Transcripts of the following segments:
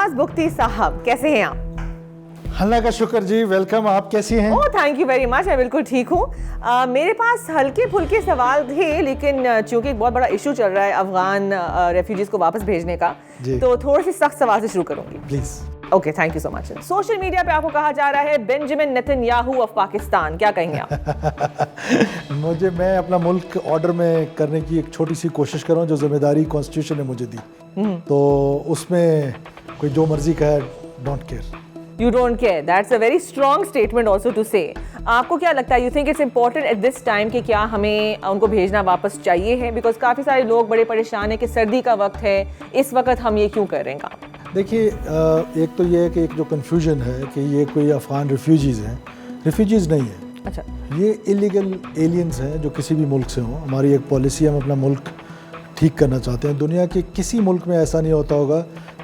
शहबाज बुख्ती साहब, कैसे हैं आप? अल्लाह का शुक्र जी, वेलकम। आप कैसी हैं? Oh thank you very much, मैं बिल्कुल ठीक हूँ। मेरे पास हल्के फुल्के सवाल थे, लेकिन चूंकि एक बहुत बड़ा इशू चल रहा है अफगान रेफ्यूजीज को वापस भेजने का, तो थोड़ी सी सख्त सवाल से शुरू करूंगी please. Okay, thank you so much. Social media पे आपको कहा जा रहा है बेंजामिन नेतन्याहू ऑफ पाकिस्तान, क्या कहेंगे आप? मैं अपना मुल्क ऑर्डर में करने की एक छोटी सी कोशिश कर रहा हूँ, जो जिम्मेदारी कॉन्स्टिट्यूशन ने मुझे दी, तो उसमें कोई जो मर्जी कहे, don't care. You don't care. That's a very strong statement also to say. आपको क्या लगता है? You think it's important at this time कि क्या हमें उनको भेजना वापस चाहिए है? Because काफ़ी सारे लोग बड़े परेशान हैं कि सर्दी का वक्त है, इस वक्त हम ये क्यों कर रहे हैं काम? देखिए, एक तो ये है कि एक जो कन्फ्यूजन है कि ये कोई अफगान रिफ्यूजीज़ हैं। रिफ्यूजीज़ नहीं है, अच्छा, ये इलीगल एलियंस हैं जो किसी भी मुल्क से हों। हमारी एक पॉलिसी, हम अपना मुल्क ठीक करना चाहते हैं। दुनिया के किसी मुल्क में ऐसा नहीं होता होगा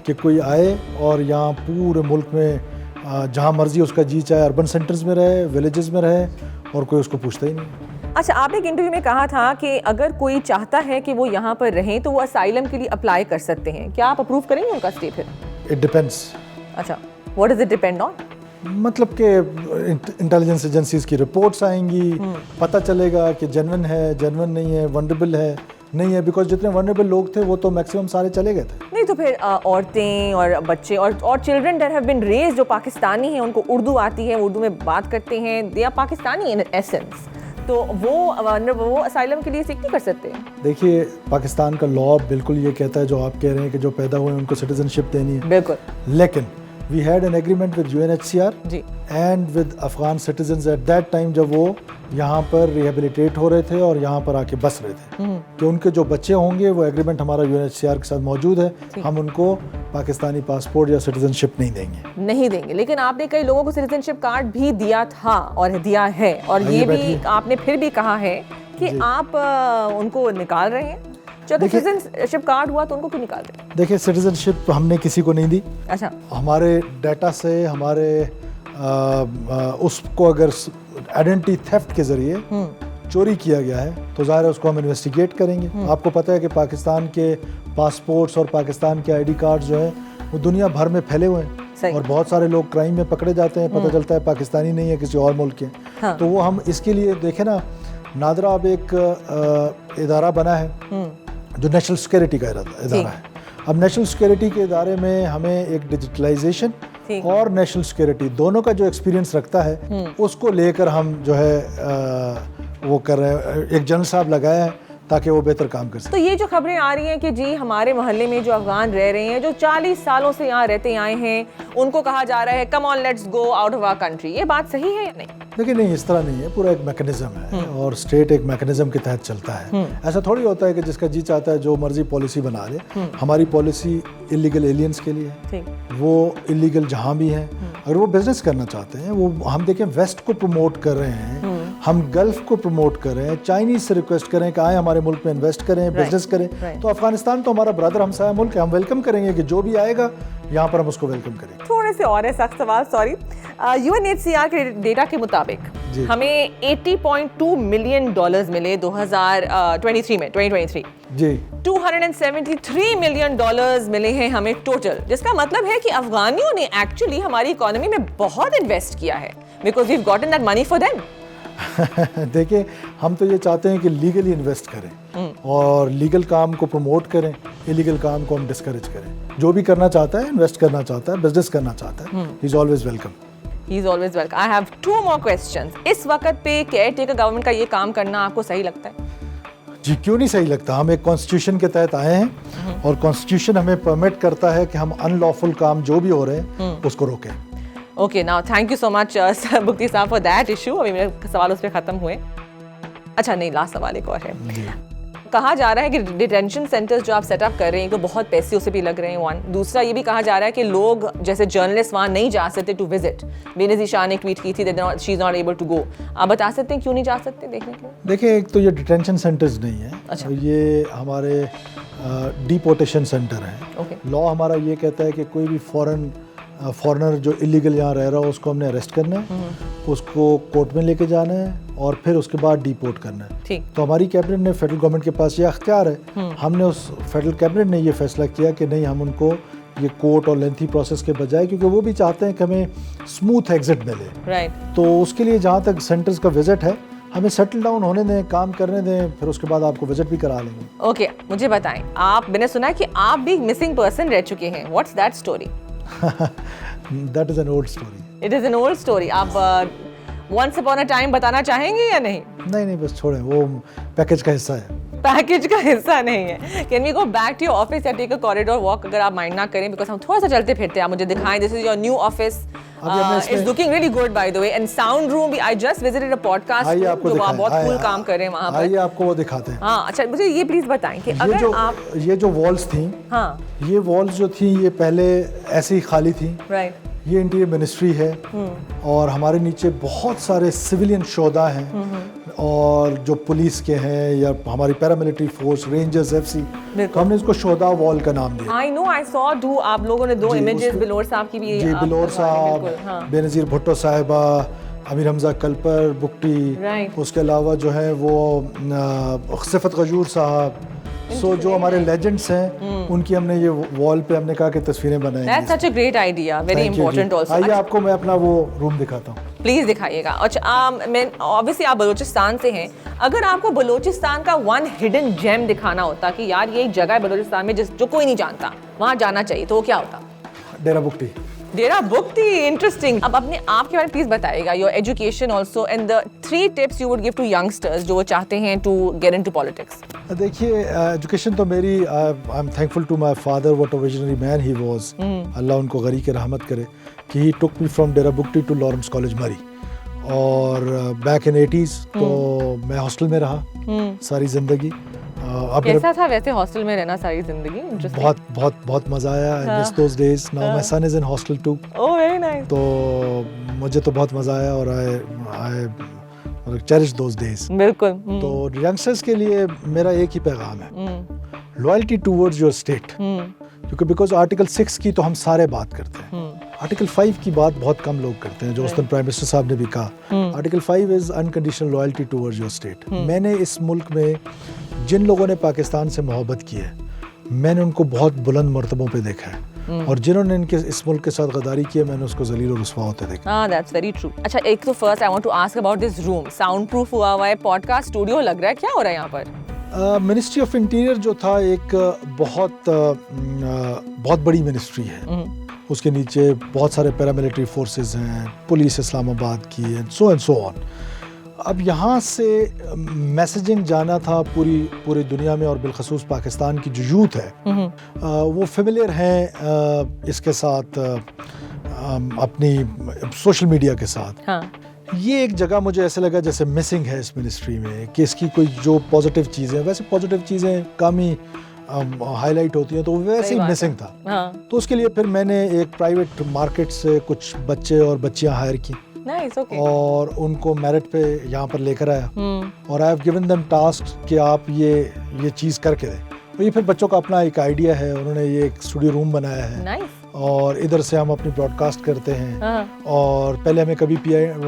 कि कोई आए और यहाँ पूरे मुल्क में जहाँ मर्जी उसका जी चाहे अर्बन सेंटर्स में रहे, विलेजेस में रहे, और कोई उसको पूछता ही नहीं। अच्छा, आपने एक इंटरव्यू में कहा था कि अगर कोई चाहता है कि वो यहाँ पर रहें तो वो असाइलम के लिए अप्लाई कर सकते हैं, क्या आप अप्रूव करेंगे उनका स्टे फिर? It depends. अच्छा, what does it depend on? मतलब कि इंटेलिजेंस एजेंसीज की रिपोर्ट्स आएंगी, पता चलेगा कि जेन्युइन है, जेन्युइन नहीं है, वनरेबल है, नहीं है। बिकॉज जितने वनरेबल लोग थे वो तो मैक्सिमम सारे चले गए थे। नहीं तो फिर औरतें और बच्चे और children that have been raised, जो पाकिस्तानी हैं, उनको उर्दू आती है, उर्दू में बात करते हैं, they are Pakistani in essence, तो वो असाइलम के लिए सीख नहीं कर सकते? देखिए, पाकिस्तान का लॉ बिल्कुल ये कहता है, जो आप कह रहे हैं कि जो पैदा हुए हैं उनको सिटीजनशिप देनी है, बिल्कुल। लेकिन we had an agreement with UNHCR and with Afghan citizens at that time, जब वो यहाँ पर रिहेबिलिटेट हो रहे थे और यहाँ पर आके बस रहे थे, कि उनके जो बच्चे होंगे, वो एग्रीमेंट हमारा UNHCR के साथ मौजूद है, हम उनको पाकिस्तानी पासपोर्ट या सिटीजनशिप नहीं देंगे। लेकिन आपने कई लोगों को सिटीजनशिप कार्ड भी दिया था और दिया है, और ये भी आपने फिर भी कहा है कि आप उनको निकाल रहे हैं। जब सिटीजनशिप कार्ड हुआ तो उनको क्यों निकाल रहे हैं? देखिए, सिटीजनशिप हमने किसी को नहीं दी। अच्छा, हमारे डाटा से, हमारे उसको अगर आइडेंटिटी थेफ्ट के जरिए चोरी किया गया है तो ज़ाहिर है उसको हम इन्वेस्टिगेट करेंगे। आपको पता है कि पाकिस्तान के पासपोर्ट्स और पाकिस्तान के ID कार्ड्स जो हैं वो दुनिया भर में फैले हुए हैं, और बहुत सारे लोग क्राइम में पकड़े जाते हैं, पता चलता है पाकिस्तानी नहीं है, किसी और मुल्क के। हाँ। तो वो हम इसके लिए देखें ना, नादरा अब एक इदारा बना है जो नेशनल सिक्योरिटी का इदारा है। अब नेशनल सिक्योरिटी के इदारे में हमें एक डिजिटलाइजेशन और नेशनल सिक्योरिटी दोनों का जो एक्सपीरियंस रखता है, उसको लेकर हम जो है वो कर रहे हैं। एक जनरल साहब लगाया है ताकि वो बेहतर काम कर सके। तो ये जो खबरें आ रही हैं कि जी हमारे मोहल्ले में जो अफगान रह रहे हैं, जो 40 सालों से यहाँ रहते आए हैं, उनको कहा जा रहा है come on let's go out of our country, ये बात सही है या नहीं? देखिए, नहीं, इस तरह नहीं है। पूरा एक मैकेनिज्म है और स्टेट एक मैकेनिज्म के तहत चलता है। ऐसा थोड़ी होता है कि जिसका जी चाहता है जो मर्जी पॉलिसी बना ले। हमारी पॉलिसी इलीगल एलियंस के लिए है, वो इलीगल जहाँ भी हैं, अगर वो बिजनेस करना चाहते हैं, वो हम देखें वेस्ट को प्रमोट कर रहे हैं, हम गल्फ को प्रमोट कर रहे हैं, चाइनीज से रिक्वेस्ट करें कि आए हमारे मुल्क में इन्वेस्ट करें, बिजनेस करें, तो अफगानिस्तान तो हमारा ब्रदर हमसाया मुल्क है, हम वेलकम करेंगे कि जो भी आएगा यहाँ पर हम उसको वेलकम करेंगे। थोड़े से और है सख्त सवाल, सॉरी। UNHCR के डेटा के मुताबिक हमें $80.2 मिलियन मिले 2023 में, 2023 जी। $273 मिलियन मिले हैं हमें टोटल, जिसका मतलब है कि अफगानियों ने एक्चुअली हमारी इकोनॉमी में बहुत इन्वेस्ट किया है, because we have gotten that money for them. देखिए, हम तो ये चाहते हैं कि लीगली इन्वेस्ट करें और लीगल काम को प्रमोट करें, इलीगल काम को हम डिस्करेज करें। जो भी करना चाहता है, इन्वेस्ट करना चाहता है, बिजनेस करना चाहता है, he is always welcome. He is always welcome. I have 2 more questions. इस वक्त पे केयरटेकर गवर्नमेंट का ये काम करना आपको सही लगता है? जी, क्यों नहीं सही लगता। हम एक कॉन्स्टिट्यूशन के तहत आए हैं और कॉन्स्टिट्यूशन हमें परमिट करता है कि हम अनलॉफुल काम जो भी हो रहे हैं उसको रोकें। Okay, now thank you so much Bugti साहब फॉर दैट इशू। अभी मेरे सवाल उस पर खत्म हुए। अच्छा, नहीं, लास्ट सवाल एक और है। कहा जा रहा है कि डिटेंशन सेंटर्स जो आप सेटअप कर रहे हैं तो बहुत पैसे उसे भी लग रहे हैं, वन। दूसरा ये भी कहा जा रहा है कि लोग जैसे जर्नलिस्ट वहाँ नहीं जा सकते टू विजिट। बेनज़ीर शाह ने ट्वीट की थी that she is not able to go. आप बता सकते हैं क्यों नहीं जा सकते देखने के लिए? देखिए, एक तो ये डिटेंशन सेंटर्स नहीं है। अच्छा। ये हमारे डिपोर्टेशन सेंटर है। लॉ हमारा ये कहता है कि कोई भी फॉरेनर जो इलीगल यहाँ रह रहा हो उसको हमने अरेस्ट करना है, उसको कोर्ट में लेके जाना है और फिर उसके बाद डिपोर्ट करना है। ठीक। तो हमारी कैबिनेट ने, फेडरल गवर्नमेंट के पास ये अख्तियार है, हमने उस फेडरल कैबिनेट ने ये फैसला किया कि नहीं, हम उनको ये कोर्ट और लेंथी प्रोसेस के बजाय, क्योंकि वो भी चाहते हैं कि हमें स्मूथ एग्जिट मिले। राइट। तो उसके लिए जहाँ तक सेंटर्स का विजिट है, हमें सेटल डाउन होने दें, काम करने दें, फिर उसके बाद आपको विजिट भी करा लेंगे। ओके, मुझे बताएं, मैंने सुना है कि आप भी मिसिंग पर्सन रह चुके हैं। What's that story? That is an old story. It is an old story. आप वंस अपॉन अ टाइम बताना चाहेंगे या नहीं? नहीं, बस छोड़ें, वो पैकेज का हिस्सा है। पैकेज का हिस्सा नहीं है। Can we go back to your office या टेक अ कॉरिडोर वॉक, अगर आप माइंड ना करें, बिकॉज हम थोड़ा सा चलते फिरते हैं, आप मुझे दिखाएं। This is your new office, it's looking really good by the way, and sound room भी, I just visited a podcast, जो आप बहुत कूल काम कर रहे हैं वहां पर। आइए आपको वो दिखाते हैं। हाँ, अच्छा, मुझे ये प्लीज बताएं कि अगर आप ये जो वॉल्स थी, हाँ, ये वॉल्स जो थी, ये पहले ऐसे ही खाली थी। राइट। ये इंटीरियर मिनिस्ट्री है, और हमारे नीचे बहुत सारे सिविलियन शोधा हैं, और जो पुलिस के हैं या हमारी पैरामिलिट्री फोर्स, रेंजर्स, एफसी, तो हमने इसको शोधा वॉल का नाम दिया। I know, I saw too, आप लोगों ने 2 इमेजेस बिलोर साहब की भी। जी, बिलोर साहब, बेनज़ीर भुट्टो साहिबा, अमीर हमजा कलपर बुकटी, उसके अलावा जो है वो सिफत गजूर साहब। सो जो हमारे लेजेंड्स हैं, उनकी हमने ये वॉल पे हमने कहा कि तस्वीरें बनाएंगे। That's such a great idea, very important also। आइए आपको मैं अपना वो रूम दिखाता हूँ। प्लीज दिखाइएगा। अच्छा, मैं ऑब्वियसली आप बलूचिस्तान से हैं, अगर आपको बलूचिस्तान का वन हिडन जेम दिखाना होता कि यार ये एक जगह है बलूचिस्तान में जो कोई नहीं जानता, वहाँ जाना चाहिए, तो वो क्या होता? डेरा बुकटी। डेरा बुकटी, इंटरेस्टिंग। अब अपने आप के बारे में प्लीज बताइएगा, your education also, and the 3 tips you would give to youngsters जो वो चाहते हैं टू गेट इनटू पॉलिटिक्स। देखिए, एजुकेशन तो मेरी, I am thankful to my father, what a visionary man he was. Allah उनको गरी के रहमत करे कि he took me from Dera Bugti to Lawrence College मरी, और बैक इन 80s तो मैं हॉस्टल में रहा सारी जिंदगी। कैसा था वैसे हॉस्टल में रहना सारी जिंदगी? बहुत बहुत बहुत मजा आया। I miss those days. Now my son is in hostel too. Oh, very nice. तो मुझे तो बहुत मजा आया, और आई चेरिश दोस डेज। बिल्कुल। तो यंगस्टर्स के लिए मेरा एक ही पैगाम है, लॉयल्टी टुवर्ड्स योर स्टेट, क्योंकि बिकॉज आर्टिकल 6 की तो हम सारे बात करते हैं, आर्टिकल 5 की बात बहुत कम लोग करते हैं, जो उस दिन प्राइम मिनिस्टर साहब ने भी कहा। Article 5 is unconditional loyalty towards your state. मैंने इस मुल्क में जिन लोगों ने पाकिस्तान से मोहब्बत की है, मैंने उनको बहुत बुलंद मर्तबों पे देखा है, और जिन्होंने इनके इस मुल्क के साथ गद्दारी की है, मैंने उसको ज़लील और रुस्वा होते देखा। हाँ, दैट्स वेरी ट्रू। अच्छा, एक तो first I want to ask about this room, soundproof हुआ हुआ है, पॉडकास्ट स्टूडियो लग रहा है, क्या हो रहा है यहाँ पर? मिनिस्ट्री ऑफ इंटीरियर जो था, एक बहुत बड़ी मिनिस्ट्री है। उसके नीचे बहुत सारे पैरामिलिट्री फोर्सेस हैं, पुलिस इस्लामाबाद की है, सो एंड सो ऑन। अब यहाँ से मैसेजिंग जाना था पूरी दुनिया में, और बिलखसूस पाकिस्तान की जो यूथ है वो फेमिलियर हैं इसके साथ, अपनी सोशल मीडिया के साथ। हाँ। ये एक जगह मुझे ऐसे लगा जैसे मिसिंग है इस मिनिस्ट्री में, कि इसकी कोई जो पॉजिटिव चीज़ें, वैसे पॉजिटिव चीज़ें कम ही हाईलाइट होती हैं, तो वैसे ही मिसिंग था। हाँ। तो उसके लिए फिर मैंने एक प्राइवेट मार्केट से कुछ बच्चे और बच्चियां हायर की। Nice, okay. और उनको मेरिट पे यहाँ पर लेकर आया, और I have given them task कि आप ये चीज़ करके दें। तो ये फिर बच्चों का अपना एक आइडिया है, उन्होंने ये एक स्टूडियो रूम बनाया है। Nice. और इधर से हम अपनी ब्रॉडकास्ट करते हैं। और पहले हमें कभी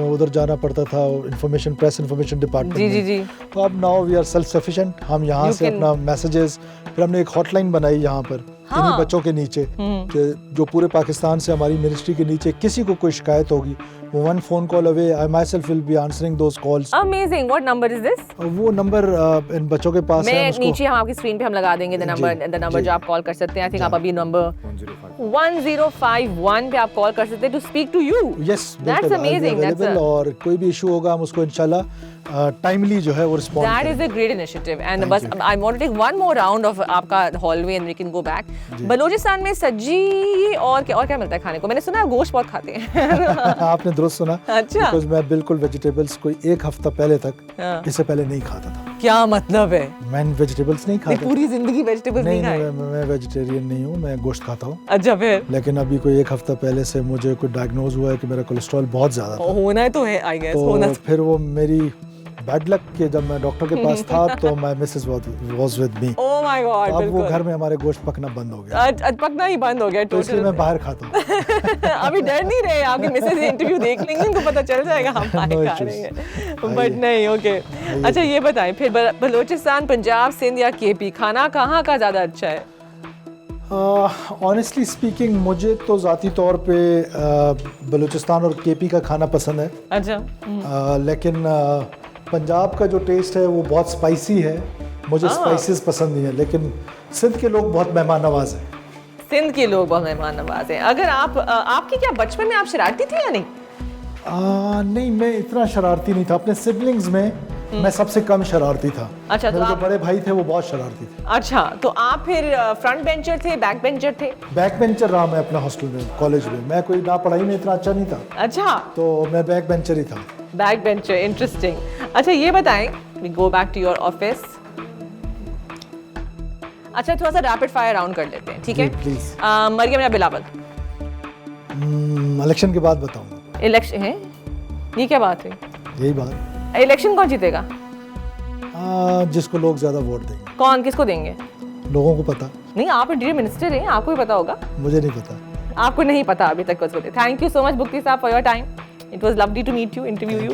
उधर जाना पड़ता था, प्रेस इन्फॉर्मेशन डिपार्टमेंट में। जी। तो अब now we are self sufficient, हम यहाँ से अपना मैसेजेस, फिर हमने एक हॉटलाइन बनाई यहाँ पर इन्हीं बच्चों के नीचे, कि जो पूरे पाकिस्तान से हमारी मिनिस्ट्री के नीचे किसी को कोई शिकायत होगी, one phone call away, I myself will be answering those calls. Amazing. What number is this? वो नंबर इन बच्चों के पास है। नीचे हम आपकी स्क्रीन पे हम लगा देंगे the number जो आप कॉल कर सकते हैं। I think आप अभी नंबर 1051 पे आप कॉल कर सकते हैं to speak to you. Yes, that's amazing. और कोई भी इशू होगा हम उसको इंशाल्लाह टाइमली जो है वो respond That is a great initiative. And बस I want to take one more round of आपका hallway and we can go back. Balochistan में सब्जी और क्या मिलता है खाने को? मैंने सुना है गोश्त बहुत खाते हैं। आपने दुरुस्त सुना। अच्छा। बिकॉज़ मैं बिल्कुल वेजिटेबल्स कोई एक हफ्ता पहले तक इससे पहले नहीं खाता था। क्या मतलब है? मैं वेजिटेबल्स नहीं खाता। पूरी जिंदगी वेजिटेबल्स नहीं खाए? मैं वेजिटेरियन नहीं हूँ, मैं गोश्त खाता हूँ। अच्छा, फिर? लेकिन अभी कोई एक हफ्ता पहले से मुझे कोई डायग्नोज हुआ है कि मेरा कोलेस्ट्रॉल बहुत ज्यादा था। होना है तो है, आई गेस। तो फिर वो मेरी बैड लक के जब मैं डॉक्टर के पास था तो my Mrs was with me. Oh my God. अब वो घर में हमारे गोश्त पकना बंद हो गया। पकना ही बंद हो गया तो इसलिए मैं बाहर खाता हूँ। अभी डर नहीं रहे? आपकी मिसेस इंटरव्यू देख लेंगे, उनको पता चल जाएगा हम बाहर खा रहे हैं। बट नहीं, ओके। अच्छा, ये बताएं फिर बलूचिस्तान, पंजाब, सिंध या केपी, खाना कहाँ का ज्यादा अच्छा है? ऑनेस्टली स्पीकिंग मुझे तो ज़ाती तौर पे बलूचिस्तान और केपी का खाना पसंद है। अच्छा। लेकिन पंजाब का जो टेस्ट है वो बहुत स्पाइसी है, मुझे स्पाइसेस पसंद नहीं है। लेकिन सिंध के लोग बहुत मेहमान नवाज हैं। सिंध के लोग बहुत मेहमान नवाज हैं। अगर आपकी क्या बचपन में आप शरारती थे या नहीं? नहीं, मैं इतना शरारती नहीं था। अपने सिबलिंग्स में मैं सबसे कम शरारती था। अच्छा, तो मेरे जो आप बड़े भाई थे वो बहुत शरारती थे। अच्छा, तो आप फिर फ्रंट बेंचर थे, बैक बेंचर थे? बैक बेंचर रहा मैं अपने हॉस्टल में, कॉलेज में। मैं कोई ना पढ़ाई में इतना अच्छा नहीं था, अच्छा, तो मैं बैक बेंचर ही था। Back bencher, interesting. अच्छा, ये बताएं, we go back to your office. अच्छा, थोड़ा सा रैपिड फायर राउंड कर लेते हैं, ठीक है? प्लीज। मरियम या बिलावल? इलेक्शन के बाद बताऊंगा। इलेक्शन है, ये क्या बात है? यही बात। इलेक्शन कौन जीतेगा? जिसको लोग ज्यादा वोट देंगे। कौन, किसको देंगे? लोगों को पता। नहीं, आप इंटीरियर मिनिस्टर हैं, आपको ही पता होगा। मुझे नहीं पता। आपको नहीं पता अभी तक कुछ होते। Thank you so much Bukti साहब for your time. It was lovely to meet you, interview you.